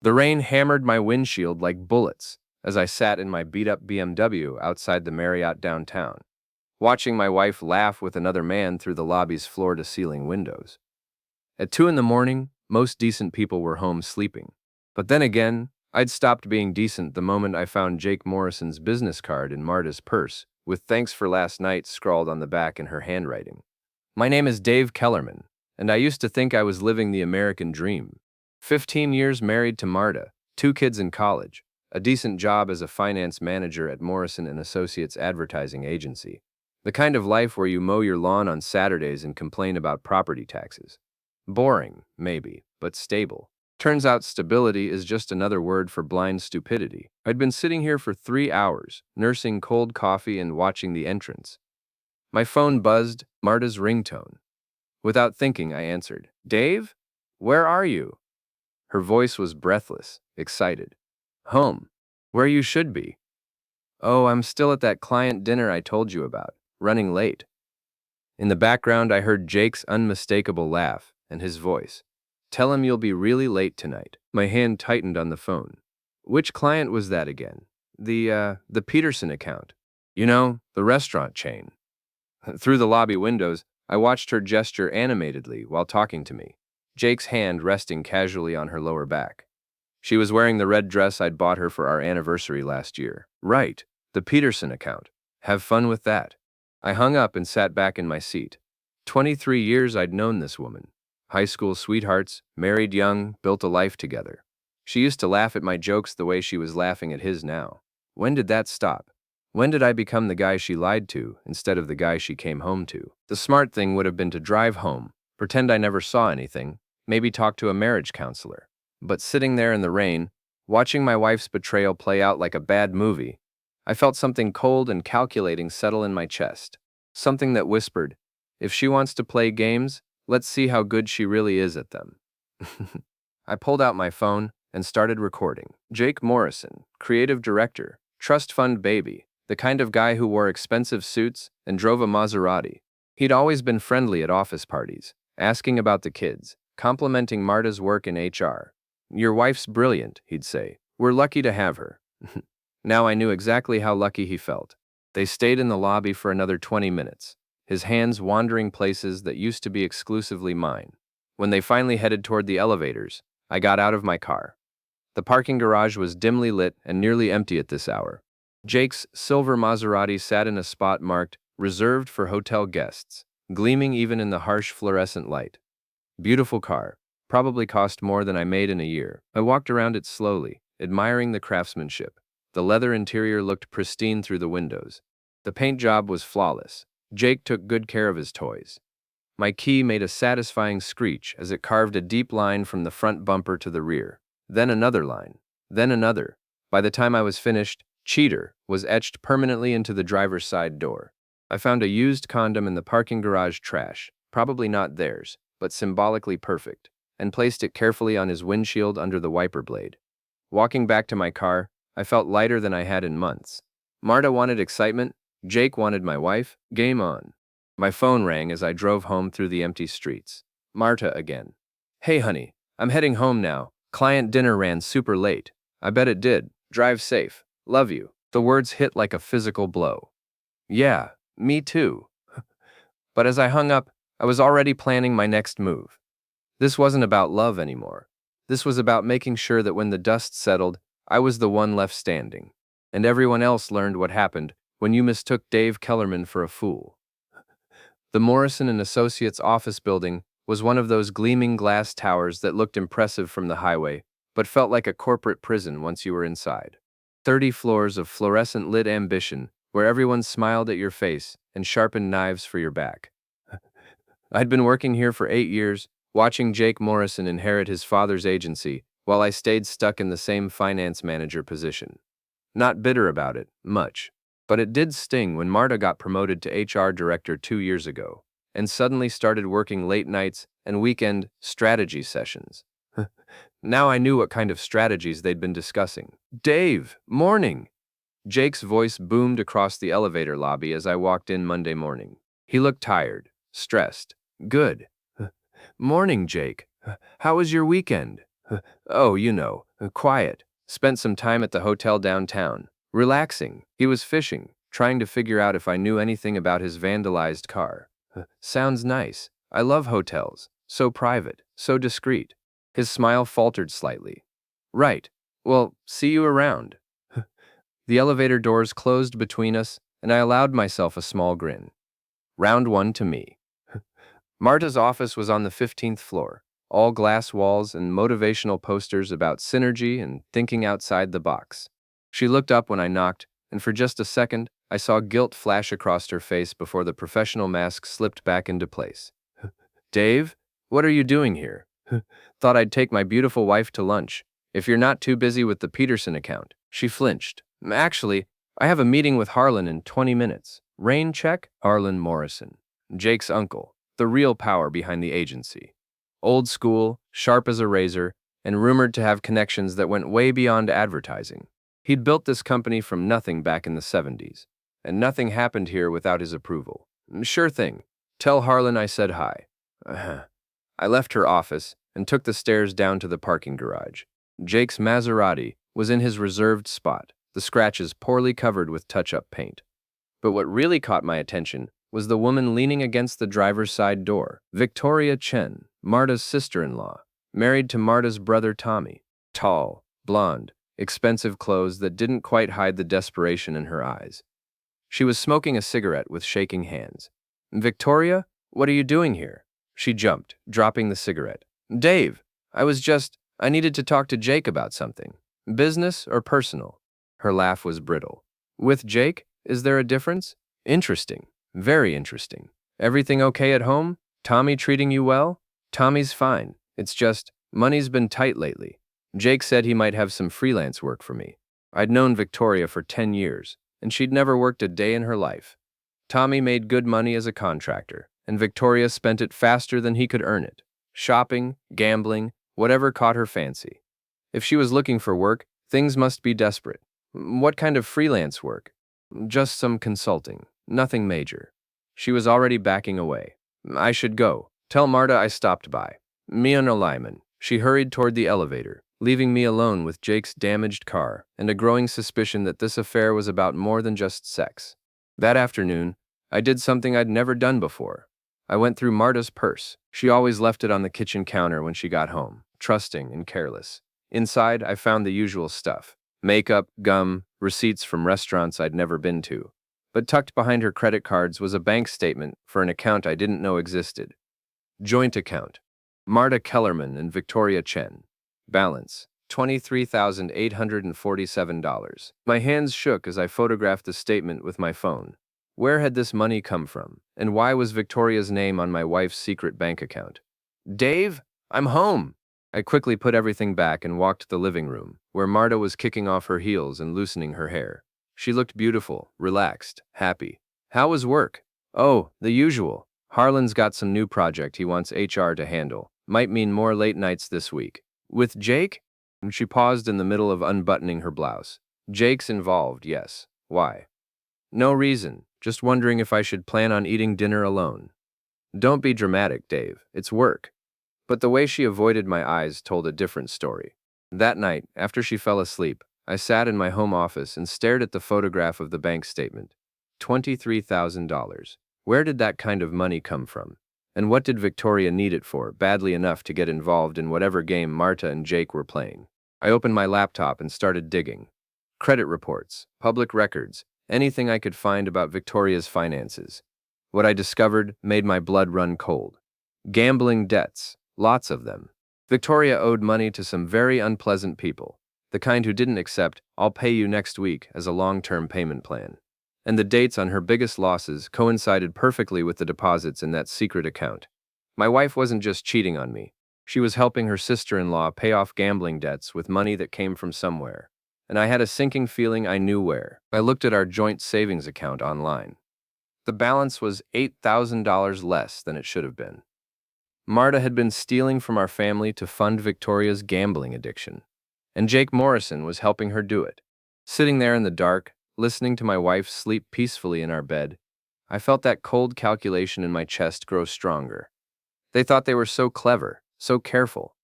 The rain hammered my windshield like bullets as I sat in my beat-up BMW outside the Marriott downtown, watching my wife laugh with another man through the lobby's floor-to-ceiling windows. At 2 in the morning, most decent people were home sleeping. But then again, I'd stopped being decent the moment I found Jake Morrison's business card in Marta's purse, with "thanks for last night" scrawled on the back in her handwriting. My name is Dave Kellerman, and I used to think I was living the American dream. 15 years married to Marta, 2 kids in college, a decent job as a finance manager at Morrison and Associates advertising agency. The kind of life where you mow your lawn on Saturdays and complain about property taxes. Boring, maybe, but stable. Turns out stability is just another word for blind stupidity. I'd been sitting here for 3 hours, nursing cold coffee and watching the entrance. My phone buzzed, Marta's ringtone. Without thinking, I answered. "Dave? Where are you?" Her voice was breathless, excited. "Home. Where you should be." "Oh, I'm still at that client dinner I told you about, running late." In the background, I heard Jake's unmistakable laugh and his voice. "Tell him you'll be really late tonight." My hand tightened on the phone. Which client was that again? The Peterson account. You know, the restaurant chain. Through the lobby windows, I watched her gesture animatedly while talking to me, Jake's hand resting casually on her lower back. She was wearing the red dress I'd bought her for our anniversary last year. Right, the Peterson account. Have fun with that. I hung up and sat back in my seat. 23 years I'd known this woman. High school sweethearts, married young, built a life together. She used to laugh at my jokes the way she was laughing at his now. When did that stop? When did I become the guy she lied to instead of the guy she came home to? The smart thing would have been to drive home, pretend I never saw anything, maybe talk to a marriage counselor. But sitting there in the rain, watching my wife's betrayal play out like a bad movie, I felt something cold and calculating settle in my chest. Something that whispered, if she wants to play games, let's see how good she really is at them. I pulled out my phone and started recording. Jake Morrison, creative director, trust fund baby, the kind of guy who wore expensive suits and drove a Maserati. He'd always been friendly at office parties, asking about the kids, complimenting Marta's work in HR. "Your wife's brilliant," he'd say. "We're lucky to have her." Now I knew exactly how lucky he felt. They stayed in the lobby for another 20 minutes, his hands wandering places that used to be exclusively mine. When they finally headed toward the elevators, I got out of my car. The parking garage was dimly lit and nearly empty at this hour. Jake's silver Maserati sat in a spot marked "Reserved for hotel guests," gleaming even in the harsh fluorescent light. Beautiful car, probably cost more than I made in a year. I walked around it slowly, admiring the craftsmanship. The leather interior looked pristine through the windows. The paint job was flawless. Jake took good care of his toys. My key made a satisfying screech as it carved a deep line from the front bumper to the rear. Then another line. Then another. By the time I was finished, "Cheater" was etched permanently into the driver's side door. I found a used condom in the parking garage trash, probably not theirs, but symbolically perfect, and placed it carefully on his windshield under the wiper blade. Walking back to my car, I felt lighter than I had in months. Marta wanted excitement, Jake wanted my wife, game on. My phone rang as I drove home through the empty streets. Marta again. "Hey honey, I'm heading home now. Client dinner ran super late." "I bet it did. Drive safe. Love you." The words hit like a physical blow. "Yeah, me too." But as I hung up, I was already planning my next move. This wasn't about love anymore. This was about making sure that when the dust settled, I was the one left standing. And everyone else learned what happened when you mistook Dave Kellerman for a fool. The Morrison and Associates office building was one of those gleaming glass towers that looked impressive from the highway, but felt like a corporate prison once you were inside. 30 floors of fluorescent-lit ambition, where everyone smiled at your face and sharpened knives for your back. I'd been working here for 8 years, watching Jake Morrison inherit his father's agency, while I stayed stuck in the same finance manager position. Not bitter about it, much. But it did sting when Marta got promoted to HR director 2 years ago, and suddenly started working late nights and weekend strategy sessions. Now I knew what kind of strategies they'd been discussing. "Dave, morning!" Jake's voice boomed across the elevator lobby as I walked in Monday morning. He looked tired, stressed. "Good. Morning, Jake. How was your weekend?" "Oh, you know, Quiet. Spent some time at the hotel downtown. Relaxing. He was fishing, trying to figure out if I knew anything about his vandalized car. Sounds nice. I love hotels. So private, so discreet. His smile faltered slightly. Right. Well, see you around. The elevator doors closed between us, and I allowed myself a small grin. Round one to me. Marta's office was on the 15th floor, all glass walls and motivational posters about synergy and thinking outside the box. She looked up when I knocked, and for just a second, I saw guilt flash across her face before the professional mask slipped back into place. Dave, what are you doing here? Thought I'd take my beautiful wife to lunch. If you're not too busy with the Peterson account. She flinched. Actually, I have a meeting with Harlan in 20 minutes. Rain check? Harlan Morrison. Jake's uncle, the real power behind the agency. Old school, sharp as a razor, and rumored to have connections that went way beyond advertising. He'd built this company from nothing back in the 70s, and nothing happened here without his approval. Sure thing. Tell Harlan I said hi. I left her office and took the stairs down to the parking garage. Jake's Maserati was in his reserved spot, the scratches poorly covered with touch-up paint. But what really caught my attention was the woman leaning against the driver's side door, Victoria Chen, Marta's sister-in-law, married to Marta's brother Tommy. Tall, blonde, expensive clothes that didn't quite hide the desperation in her eyes. She was smoking a cigarette with shaking hands. Victoria, what are you doing here? She jumped, dropping the cigarette. Dave, I needed to talk to Jake about something. Business or personal? Her laugh was brittle. With Jake, is there a difference? Interesting. Very interesting. Everything okay at home? Tommy treating you well? Tommy's fine. It's just, money's been tight lately. Jake said he might have some freelance work for me. I'd known Victoria for 10 years, and she'd never worked a day in her life. Tommy made good money as a contractor, and Victoria spent it faster than he could earn it. Shopping, gambling, whatever caught her fancy. If she was looking for work, things must be desperate. What kind of freelance work? Just some consulting, nothing major. She was already backing away. I should go. Tell Marta I stopped by. Mia no Lyman. She hurried toward the elevator, leaving me alone with Jake's damaged car and a growing suspicion that this affair was about more than just sex. That afternoon, I did something I'd never done before. I went through Marta's purse. She always left it on the kitchen counter when she got home, trusting and careless. Inside, I found the usual stuff. Makeup, gum, receipts from restaurants I'd never been to. But tucked behind her credit cards was a bank statement for an account I didn't know existed. Joint account. Marta Kellerman and Victoria Chen. Balance, $23,847. My hands shook as I photographed the statement with my phone. Where had this money come from, and why was Victoria's name on my wife's secret bank account? Dave, I'm home! I quickly put everything back and walked to the living room, where Marta was kicking off her heels and loosening her hair. She looked beautiful, relaxed, happy. How was work? Oh, the usual. Harlan's got some new project he wants HR to handle. Might mean more late nights this week. With Jake? And she paused in the middle of unbuttoning her blouse. Jake's involved, yes. Why? No reason. Just wondering if I should plan on eating dinner alone. Don't be dramatic, Dave. It's work. But the way she avoided my eyes told a different story. That night, after she fell asleep, I sat in my home office and stared at the photograph of the bank statement. $23,000. Where did that kind of money come from? And what did Victoria need it for, badly enough to get involved in whatever game Marta and Jake were playing? I opened my laptop and started digging. Credit reports, public records, anything I could find about Victoria's finances. What I discovered made my blood run cold. Gambling debts, lots of them. Victoria owed money to some very unpleasant people, the kind who didn't accept "I'll pay you next week" as a long-term payment plan. And the dates on her biggest losses coincided perfectly with the deposits in that secret account. My wife wasn't just cheating on me. She was helping her sister-in-law pay off gambling debts with money that came from somewhere. And I had a sinking feeling I knew where. I looked at our joint savings account online. The balance was $8,000 less than it should have been. Marta had been stealing from our family to fund Victoria's gambling addiction, and Jake Morrison was helping her do it. Sitting there in the dark, listening to my wife sleep peacefully in our bed, I felt that cold calculation in my chest grow stronger. They thought they were so clever, so careful.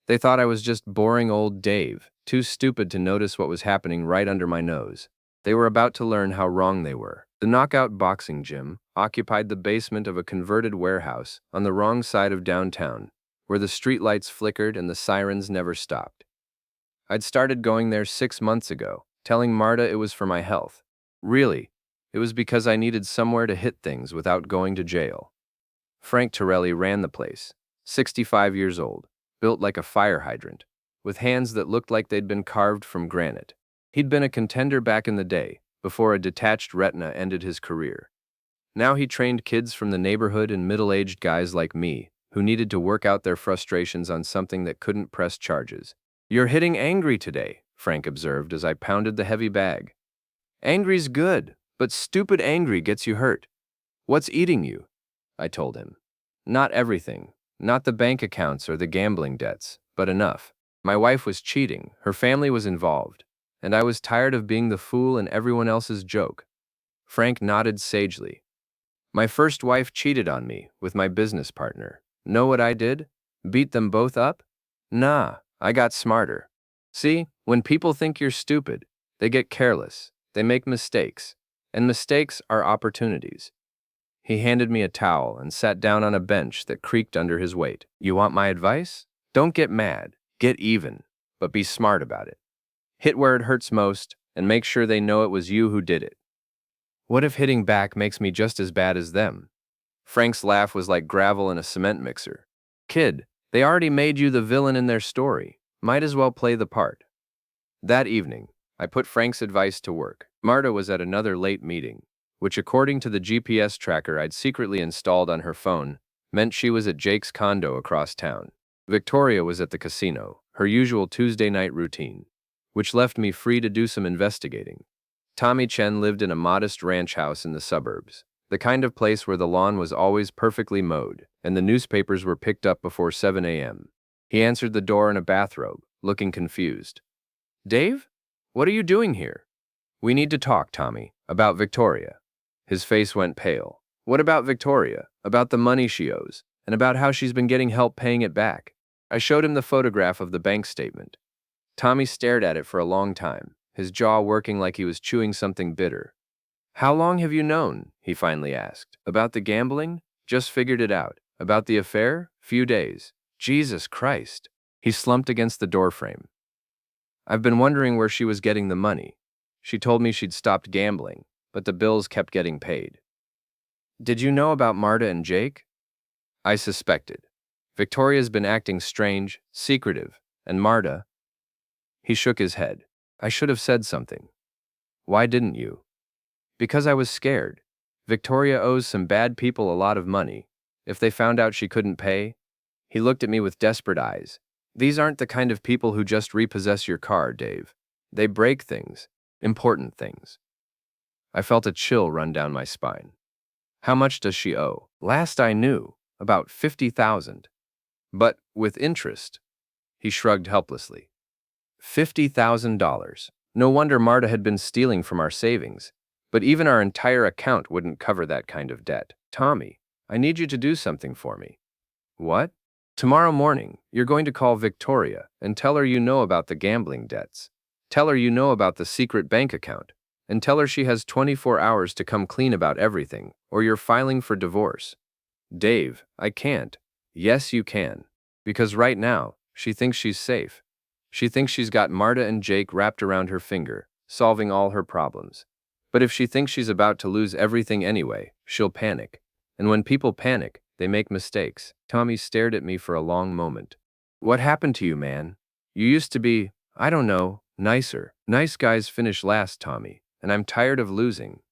They thought I was just boring old Dave, too stupid to notice what was happening right under my nose. They were about to learn how wrong they were. The Knockout Boxing Gym occupied the basement of a converted warehouse on the wrong side of downtown, where the streetlights flickered and the sirens never stopped. I'd started going there 6 months ago, telling Marta it was for my health. Really, it was because I needed somewhere to hit things without going to jail. Frank Torelli ran the place, 65 years old, built like a fire hydrant, with hands that looked like they'd been carved from granite. He'd been a contender back in the day, before a detached retina ended his career. Now he trained kids from the neighborhood and middle-aged guys like me, who needed to work out their frustrations on something that couldn't press charges. "You're hitting angry today," Frank observed as I pounded the heavy bag. "Angry's good, but stupid angry gets you hurt. What's eating you?" I told him. "Not everything, not the bank accounts or the gambling debts, but enough. My wife was cheating, her family was involved, and I was tired of being the fool in everyone else's joke." Frank nodded sagely. "My first wife cheated on me with my business partner. Know what I did? Beat them both up? Nah, I got smarter. See, when people think you're stupid, they get careless, they make mistakes, and mistakes are opportunities." He handed me a towel and sat down on a bench that creaked under his weight. "You want my advice? Don't get mad, get even, but be smart about it. Hit where it hurts most, and make sure they know it was you who did it." "What if hitting back makes me just as bad as them?" Frank's laugh was like gravel in a cement mixer. "Kid, they already made you the villain in their story. Might as well play the part." That evening, I put Frank's advice to work. Marta was at another late meeting, which according to the GPS tracker I'd secretly installed on her phone, meant she was at Jake's condo across town. Victoria was at the casino, her usual Tuesday night routine, which left me free to do some investigating. Tommy Chen lived in a modest ranch house in the suburbs, the kind of place where the lawn was always perfectly mowed, and the newspapers were picked up before 7 a.m. He answered the door in a bathrobe, looking confused. "Dave? What are you doing here?" "We need to talk, Tommy, about Victoria." His face went pale. "What about Victoria? About the money she owes, and about how she's been getting help paying it back?" I showed him the photograph of the bank statement. Tommy stared at it for a long time, his jaw working like he was chewing something bitter. "How long have you known?" he finally asked. "About the gambling? Just figured it out. About the affair? Few days." "Jesus Christ." He slumped against the doorframe. "I've been wondering where she was getting the money. She told me she'd stopped gambling, but the bills kept getting paid." "Did you know about Marta and Jake?" "I suspected. Victoria's been acting strange, secretive, and Marta—" He shook his head. "I should have said something." "Why didn't you?" "Because I was scared. Victoria owes some bad people a lot of money. If they found out she couldn't pay—" He looked at me with desperate eyes. "These aren't the kind of people who just repossess your car, Dave. They break things, important things." I felt a chill run down my spine. "How much does she owe?" "Last I knew, about 50,000. "But with interest." He shrugged helplessly. $50,000. No wonder Marta had been stealing from our savings. But even our entire account wouldn't cover that kind of debt. "Tommy, I need you to do something for me." "What?" "Tomorrow morning, you're going to call Victoria and tell her you know about the gambling debts. Tell her you know about the secret bank account. And tell her she has 24 hours to come clean about everything, or you're filing for divorce." "Dave, I can't." "Yes, you can. Because right now, she thinks she's safe. She thinks she's got Marta and Jake wrapped around her finger, solving all her problems. But if she thinks she's about to lose everything anyway, she'll panic. And when people panic, they make mistakes." Tommy stared at me for a long moment. "What happened to you, man? You used to be, I don't know, nicer." "Nice guys finish last, Tommy, and I'm tired of losing."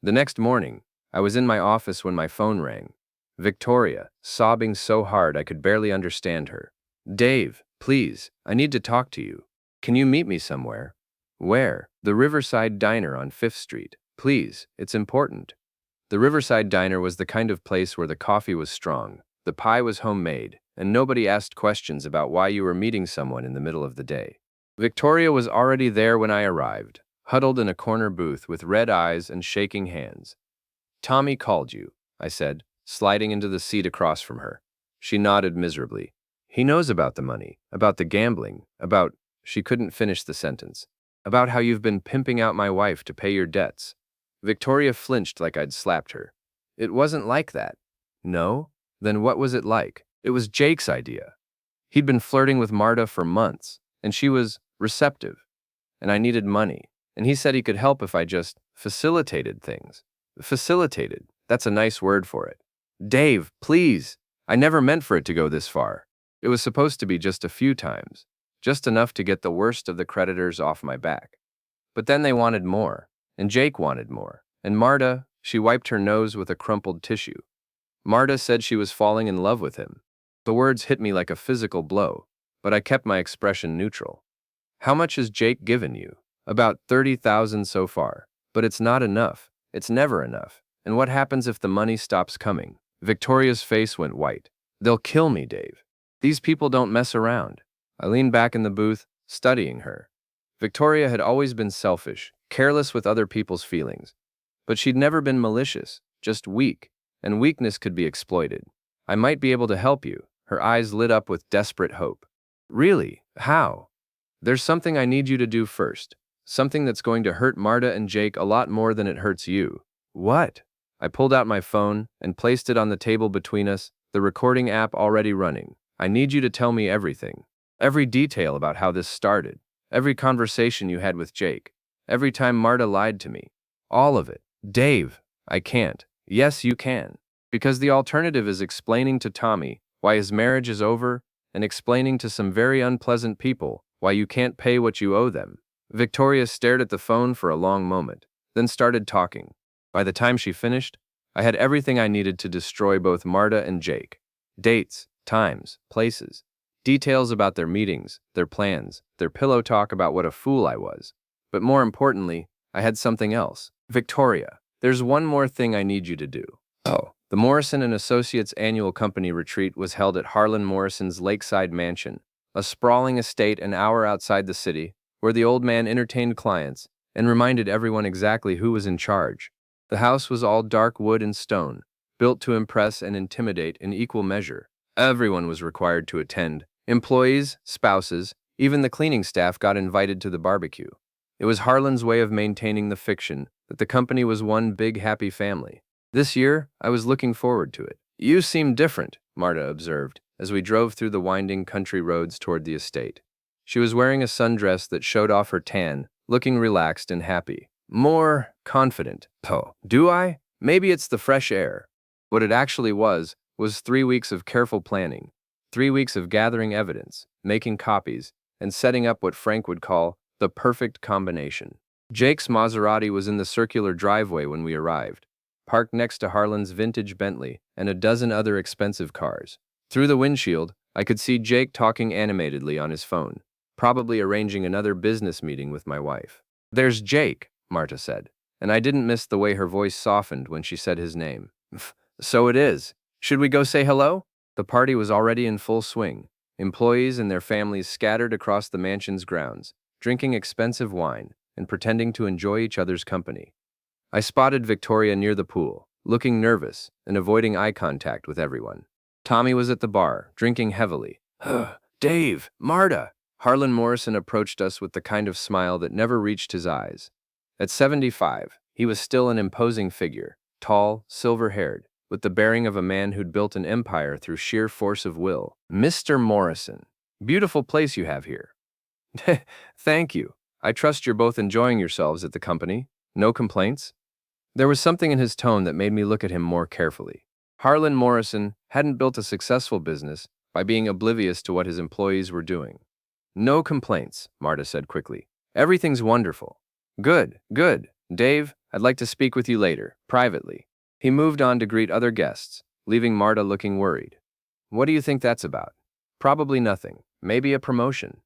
The next morning, I was in my office when my phone rang. Victoria, sobbing so hard I could barely understand her. "Dave, please, I need to talk to you. Can you meet me somewhere?" "Where?" "The Riverside Diner on 5th Street. Please, it's important." The Riverside Diner was the kind of place where the coffee was strong, the pie was homemade, and nobody asked questions about why you were meeting someone in the middle of the day. Victoria was already there when I arrived, huddled in a corner booth with red eyes and shaking hands. "Tommy called you," I said, sliding into the seat across from her. She nodded miserably. "He knows about the money, about the gambling, about—" She couldn't finish the sentence. About how you've been pimping out my wife to pay your debts. Victoria flinched like I'd slapped her. It wasn't like that. No? Then what was it like? It was Jake's idea. He'd been flirting with Marta for months, and she was receptive. And I needed money. And he said he could help if I just facilitated things. Facilitated. That's a nice word for it. Dave, please. I never meant for it to go this far. It was supposed to be just a few times. Just enough to get the worst of the creditors off my back. But then they wanted more. And Jake wanted more. And Marta, she wiped her nose with a crumpled tissue. Marta said she was falling in love with him. The words hit me like a physical blow, but I kept my expression neutral. How much has Jake given you? About 30,000 so far. But it's not enough. It's never enough. And what happens if the money stops coming? Victoria's face went white. They'll kill me, Dave. These people don't mess around. I leaned back in the booth, studying her. Victoria had always been selfish, careless with other people's feelings. But she'd never been malicious, just weak, and weakness could be exploited. I might be able to help you. Her eyes lit up with desperate hope. Really? How? There's something I need you to do first. Something that's going to hurt Marta and Jake a lot more than it hurts you. What? I pulled out my phone and placed it on the table between us, the recording app already running. I need you to tell me everything. Every detail about how this started. Every conversation you had with Jake. Every time Marta lied to me. All of it. Dave, I can't. Yes, you can. Because the alternative is explaining to Tommy why his marriage is over and explaining to some very unpleasant people why you can't pay what you owe them. Victoria stared at the phone for a long moment, then started talking. By the time she finished, I had everything I needed to destroy both Marta and Jake. Dates, times, places, details about their meetings, their plans, their pillow talk about what a fool I was. But more importantly, I had something else. Victoria, there's one more thing I need you to do. Oh. The Morrison and Associates annual company retreat was held at Harlan Morrison's lakeside mansion, a sprawling estate an hour outside the city, where the old man entertained clients and reminded everyone exactly who was in charge. The house was all dark wood and stone, built to impress and intimidate in equal measure. Everyone was required to attend. Employees, spouses, even the cleaning staff got invited to the barbecue. It was Harlan's way of maintaining the fiction that the company was one big happy family. This year, I was looking forward to it. You seem different, Marta observed, as we drove through the winding country roads toward the estate. She was wearing a sundress that showed off her tan, looking relaxed and happy. More confident. Oh, do I? Maybe it's the fresh air. What it actually was 3 weeks of careful planning, 3 weeks of gathering evidence, making copies, and setting up what Frank would call the perfect combination. Jake's Maserati was in the circular driveway when we arrived, parked next to Harlan's vintage Bentley and a dozen other expensive cars. Through the windshield, I could see Jake talking animatedly on his phone, probably arranging another business meeting with my wife. There's Jake, Marta said, and I didn't miss the way her voice softened when she said his name. So it is. Should we go say hello? The party was already in full swing. Employees and their families scattered across the mansion's grounds, drinking expensive wine and pretending to enjoy each other's company. I spotted Victoria near the pool, looking nervous and avoiding eye contact with everyone. Tommy was at the bar, drinking heavily. Dave, Marta! Harlan Morrison approached us with the kind of smile that never reached his eyes. At 75, he was still an imposing figure, tall, silver-haired, with the bearing of a man who'd built an empire through sheer force of will. Mr. Morrison, beautiful place you have here. Thank you. I trust you're both enjoying yourselves at the company. No complaints? There was something in his tone that made me look at him more carefully. Harlan Morrison hadn't built a successful business by being oblivious to what his employees were doing. No complaints, Marta said quickly. Everything's wonderful. Good, good. Dave, I'd like to speak with you later, privately. He moved on to greet other guests, leaving Marta looking worried. What do you think that's about? Probably nothing. Maybe a promotion.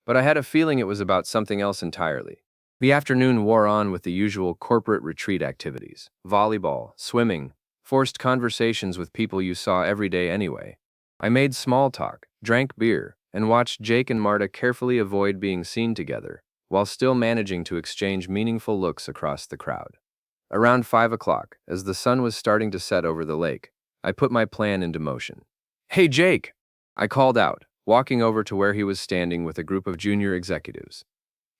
But I had a feeling it was about something else entirely. The afternoon wore on with the usual corporate retreat activities. Volleyball, swimming, forced conversations with people you saw every day anyway. I made small talk, drank beer, and watched Jake and Marta carefully avoid being seen together, while still managing to exchange meaningful looks across the crowd. Around 5 o'clock, as the sun was starting to set over the lake, I put my plan into motion. Hey, Jake! I called out, walking over to where he was standing with a group of junior executives.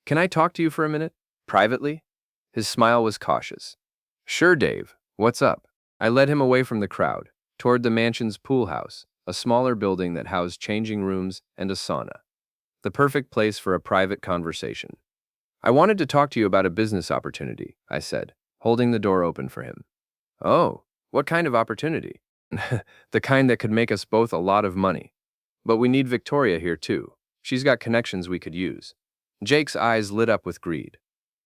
"Can I talk to you for a minute? Privately?" His smile was cautious. "Sure, Dave. What's up?" I led him away from the crowd, toward the mansion's pool house, a smaller building that housed changing rooms and a sauna. The perfect place for a private conversation. "I wanted to talk to you about a business opportunity," I said, holding the door open for him. "Oh, what kind of opportunity?" "The kind that could make us both a lot of money. But we need Victoria here too. She's got connections we could use." Jake's eyes lit up with greed.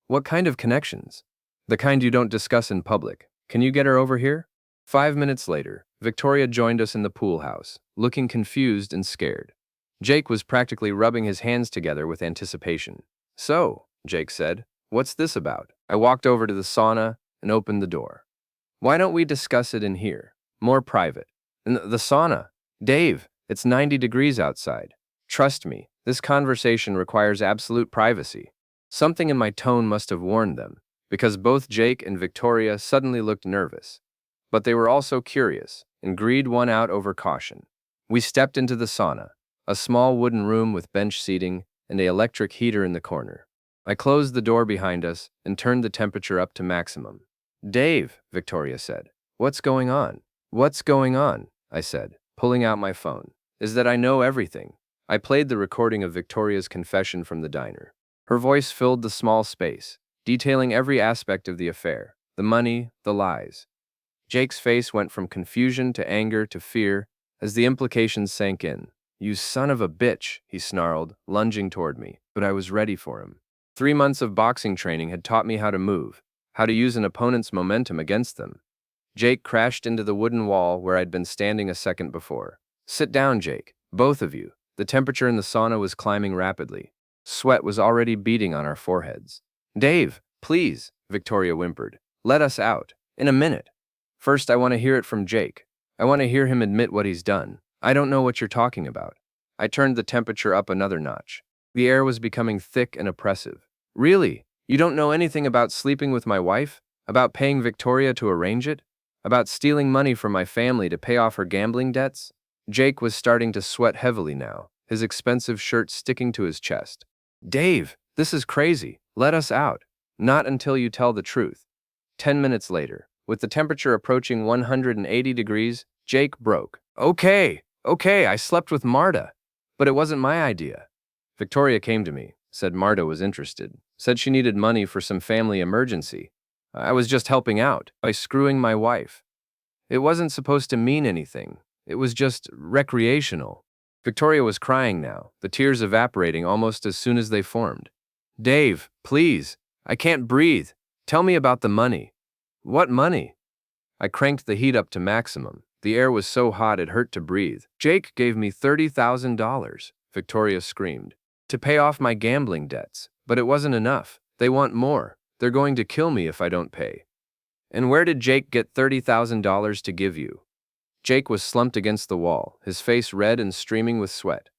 "What kind of connections?" "The kind you don't discuss in public. Can you get her over here?" 5 minutes later, Victoria joined us in the pool house, looking confused and scared. Jake was practically rubbing his hands together with anticipation. "So," Jake said, "what's this about?" I walked over to the sauna and opened the door. "Why don't we discuss it in here? More private." "In the sauna? Dave, it's 90 degrees outside. Trust me, this conversation requires absolute privacy." Something in my tone must have warned them, because both Jake and Victoria suddenly looked nervous. But they were also curious, and greed won out over caution. We stepped into the sauna, a small wooden room with bench seating and an electric heater in the corner. I closed the door behind us and turned the temperature up to maximum. "Dave," Victoria said, "what's going on?" "What's going on?" I said, pulling out my phone, "is that I know everything." I played the recording of Victoria's confession from the diner. Her voice filled the small space, detailing every aspect of the affair, the money, the lies. Jake's face went from confusion to anger to fear as the implications sank in. "You son of a bitch," he snarled, lunging toward me, but I was ready for him. 3 months of boxing training had taught me how to move, how to use an opponent's momentum against them. Jake crashed into the wooden wall where I'd been standing a second before. "Sit down, Jake, both of you." The temperature in the sauna was climbing rapidly. Sweat was already beading on our foreheads. "Dave, please," Victoria whimpered. "Let us out. In a minute. First, I want to hear it from Jake. I want to hear him admit what he's done. I don't know what you're talking about." I turned the temperature up another notch. The air was becoming thick and oppressive. "Really? You don't know anything about sleeping with my wife? About paying Victoria to arrange it? About stealing money from my family to pay off her gambling debts?" Jake was starting to sweat heavily now, his expensive shirt sticking to his chest. "Dave, this is crazy. Let us out." "Not until you tell the truth." 10 minutes later, with the temperature approaching 180 degrees, Jake broke. Okay, I slept with Marta. But it wasn't my idea." "Victoria came to me, said Marta was interested, said she needed money for some family emergency. I was just helping out by screwing my wife. It wasn't supposed to mean anything. It was just recreational." Victoria was crying now, the tears evaporating almost as soon as they formed. "Dave, please. I can't breathe. Tell me about the money." "What money?" I cranked the heat up to maximum. The air was so hot it hurt to breathe. "Jake gave me $30,000, Victoria screamed, "to pay off my gambling debts. But it wasn't enough. They want more. They're going to kill me if I don't pay." "And where did Jake get $30,000 to give you?" Jake was slumped against the wall, his face red and streaming with sweat.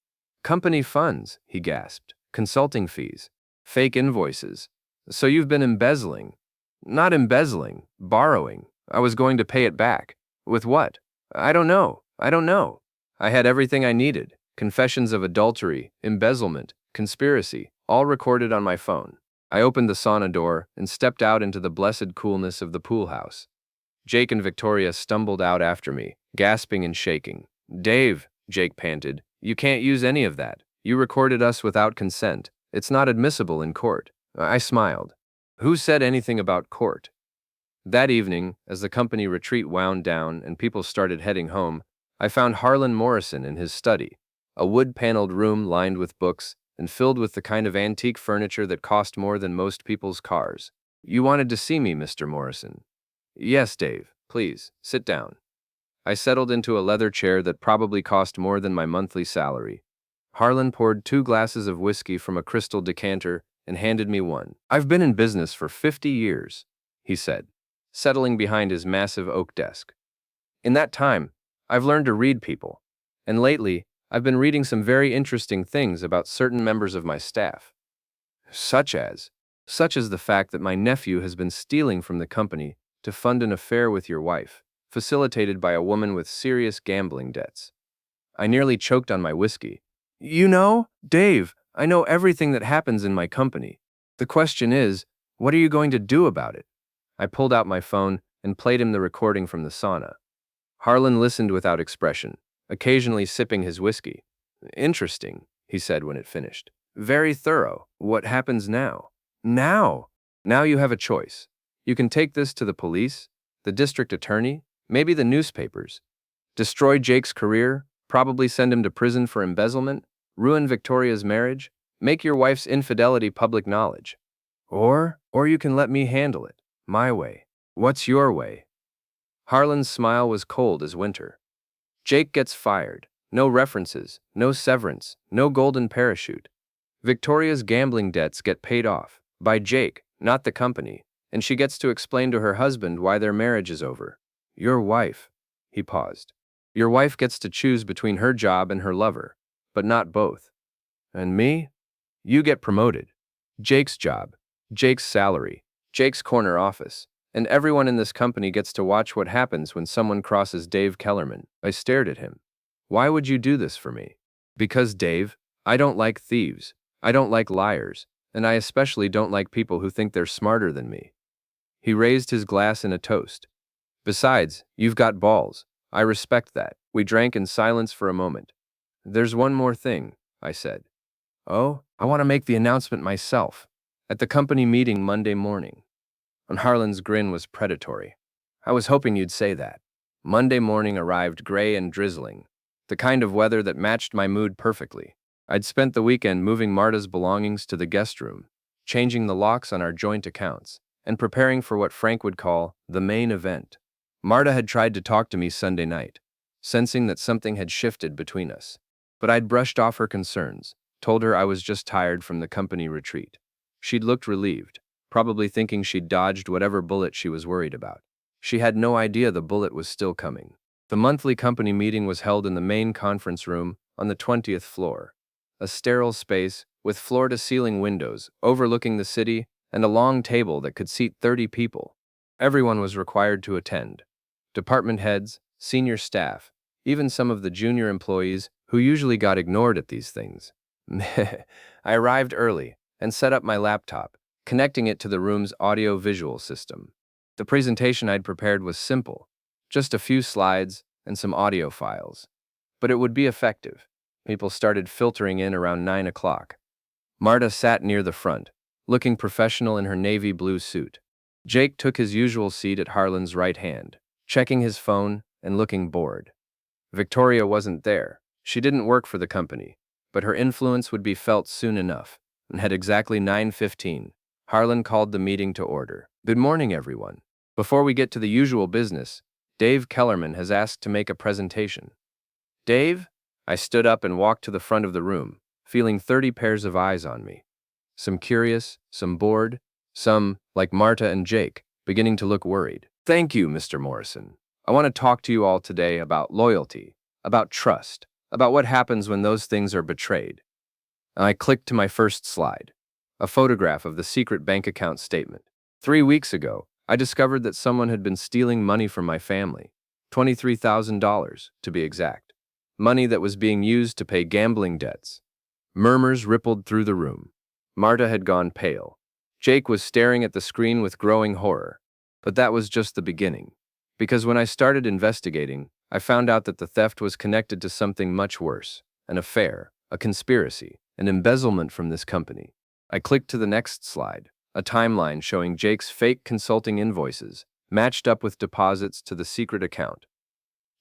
"Company funds," he gasped. "Consulting fees. Fake invoices. So you've been embezzling." "Not embezzling. Borrowing. I was going to pay it back." "With what?" I don't know. I had everything I needed. Confessions of adultery, embezzlement, conspiracy, all recorded on my phone. I opened the sauna door and stepped out into the blessed coolness of the pool house. Jake and Victoria stumbled out after me, gasping and shaking. "Dave," Jake panted, "you can't use any of that. You recorded us without consent. It's not admissible in court." I smiled. Who said anything about court? That evening, as the company retreat wound down and people started heading home, I found Harlan Morrison in his study, a wood-paneled room lined with books and filled with the kind of antique furniture that cost more than most people's cars. "You wanted to see me, Mr. Morrison." "Yes, Dave. Please, sit down." I settled into a leather chair that probably cost more than my monthly salary. Harlan poured 2 glasses of whiskey from a crystal decanter and handed me one. "I've been in business for 50 years, he said, settling behind his massive oak desk. "In that time, I've learned to read people, and lately, I've been reading some very interesting things about certain members of my staff. Such as the fact that my nephew has been stealing from the company to fund an affair with your wife, facilitated by a woman with serious gambling debts." I nearly choked on my whiskey. You know, Dave, I know everything that happens in my company. The question is, what are you going to do about it? I pulled out my phone and played him the recording from the sauna. Harlan listened without expression, occasionally sipping his whiskey. Interesting, he said when it finished. Very thorough. What happens now? Now! Now you have a choice. You can take this to the police, the district attorney, maybe the newspapers. Destroy Jake's career, probably send him to prison for embezzlement, ruin Victoria's marriage, make your wife's infidelity public knowledge. Or you can let me handle it, my way. What's your way? Harlan's smile was cold as winter. Jake gets fired. No references, no severance, no golden parachute. Victoria's gambling debts get paid off, by Jake, not the company, and she gets to explain to her husband why their marriage is over. Your wife. He paused. Your wife gets to choose between her job and her lover, but not both. And me? You get promoted. Jake's job, Jake's salary, Jake's corner office, and everyone in this company gets to watch what happens when someone crosses Dave Kellerman. I stared at him. Why would you do this for me? Because, Dave, I don't like thieves. I don't like liars, and I especially don't like people who think they're smarter than me. He raised his glass in a toast. Besides, you've got balls. I respect that. We drank in silence for a moment. There's one more thing, I said. Oh, I want to make the announcement myself. At the company meeting Monday morning. And Harlan's grin was predatory. I was hoping you'd say that. Monday morning arrived gray and drizzling, the kind of weather that matched my mood perfectly. I'd spent the weekend moving Marta's belongings to the guest room, changing the locks on our joint accounts, and preparing for what Frank would call the main event. Marta had tried to talk to me Sunday night, sensing that something had shifted between us. But I'd brushed off her concerns, told her I was just tired from the company retreat. She'd looked relieved, probably thinking she'd dodged whatever bullet she was worried about. She had no idea the bullet was still coming. The monthly company meeting was held in the main conference room on the 20th floor, a sterile space with floor-to-ceiling windows overlooking the city and a long table that could seat 30 people. Everyone was required to attend. Department heads, senior staff, even some of the junior employees who usually got ignored at these things. I arrived early and set up my laptop, connecting it to the room's audio-visual system. The presentation I'd prepared was simple, just a few slides and some audio files. But it would be effective. People started filtering in around 9 o'clock. Marta sat near the front, looking professional in her navy blue suit. Jake took his usual seat at Harlan's right hand, checking his phone and looking bored. Victoria wasn't there. She didn't work for the company, but her influence would be felt soon enough, and at exactly 9:15, Harlan called the meeting to order. Good morning, everyone. Before we get to the usual business, Dave Kellerman has asked to make a presentation. Dave? I stood up and walked to the front of the room, feeling 30 pairs of eyes on me. Some curious, some bored, some, like Marta and Jake, beginning to look worried. Thank you, Mr. Morrison. I want to talk to you all today about loyalty, about trust, about what happens when those things are betrayed. I clicked to my first slide, a photograph of the secret bank account statement. 3 weeks ago, I discovered that someone had been stealing money from my family, $23,000 to be exact, money that was being used to pay gambling debts. Murmurs rippled through the room. Marta had gone pale. Jake was staring at the screen with growing horror. But that was just the beginning. Because when I started investigating, I found out that the theft was connected to something much worse, an affair, a conspiracy, an embezzlement from this company. I clicked to the next slide, a timeline showing Jake's fake consulting invoices, matched up with deposits to the secret account.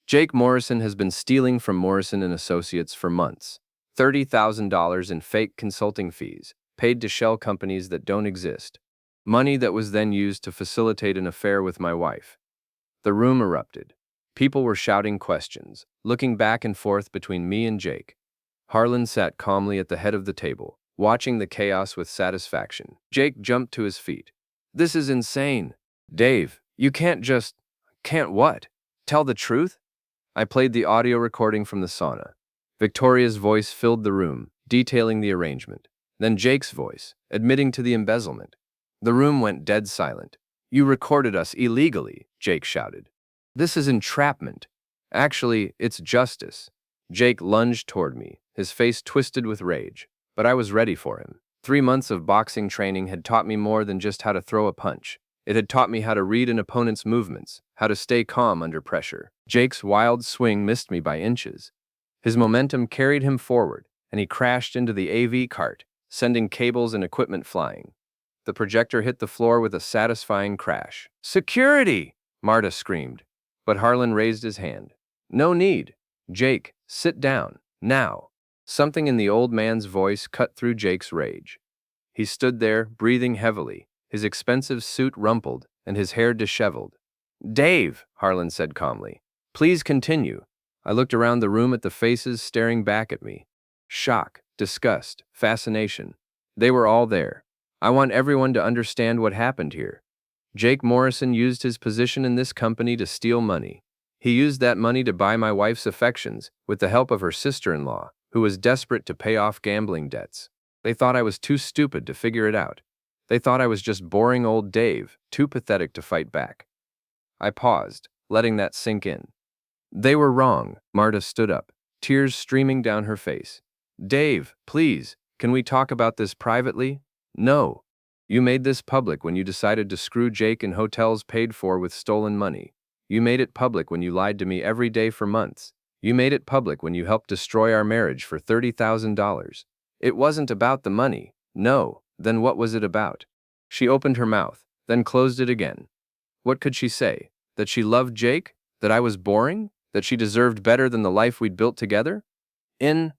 Jake Morrison has been stealing from Morrison & Associates for months. $30,000 in fake consulting fees, paid to shell companies that don't exist. Money that was then used to facilitate an affair with my wife. The room erupted. People were shouting questions, looking back and forth between me and Jake. Harlan sat calmly at the head of the table, watching the chaos with satisfaction. Jake jumped to his feet. This is insane. Dave, you can't just... Can't what? Tell the truth? I played the audio recording from the sauna. Victoria's voice filled the room, detailing the arrangement. Then Jake's voice, admitting to the embezzlement. The room went dead silent. You recorded us illegally, Jake shouted. This is entrapment. Actually, it's justice. Jake lunged toward me, his face twisted with rage. But I was ready for him. 3 months of boxing training had taught me more than just how to throw a punch. It had taught me how to read an opponent's movements, how to stay calm under pressure. Jake's wild swing missed me by inches. His momentum carried him forward, and he crashed into the AV cart, sending cables and equipment flying. The projector hit the floor with a satisfying crash. "Security!" Marta screamed, but Harlan raised his hand. "No need. Jake, sit down, now." Something in the old man's voice cut through Jake's rage. He stood there, breathing heavily, his expensive suit rumpled and his hair disheveled. "Dave," Harlan said calmly, "please continue." I looked around the room at the faces staring back at me. Shock, disgust, fascination. They were all there. I want everyone to understand what happened here. Jake Morrison used his position in this company to steal money. He used that money to buy my wife's affections with the help of her sister-in-law, who was desperate to pay off gambling debts. They thought I was too stupid to figure it out. They thought I was just boring old Dave, too pathetic to fight back. I paused, letting that sink in. They were wrong. Marta stood up, tears streaming down her face. "Dave, please, can we talk about this privately?" "No. You made this public when you decided to screw Jake in hotels paid for with stolen money. You made it public when you lied to me every day for months. You made it public when you helped destroy our marriage for $30,000. It wasn't about the money. No, then what was it about?" She opened her mouth, then closed it again. What could she say? That she loved Jake? That I was boring? That she deserved better than the life we'd built together? In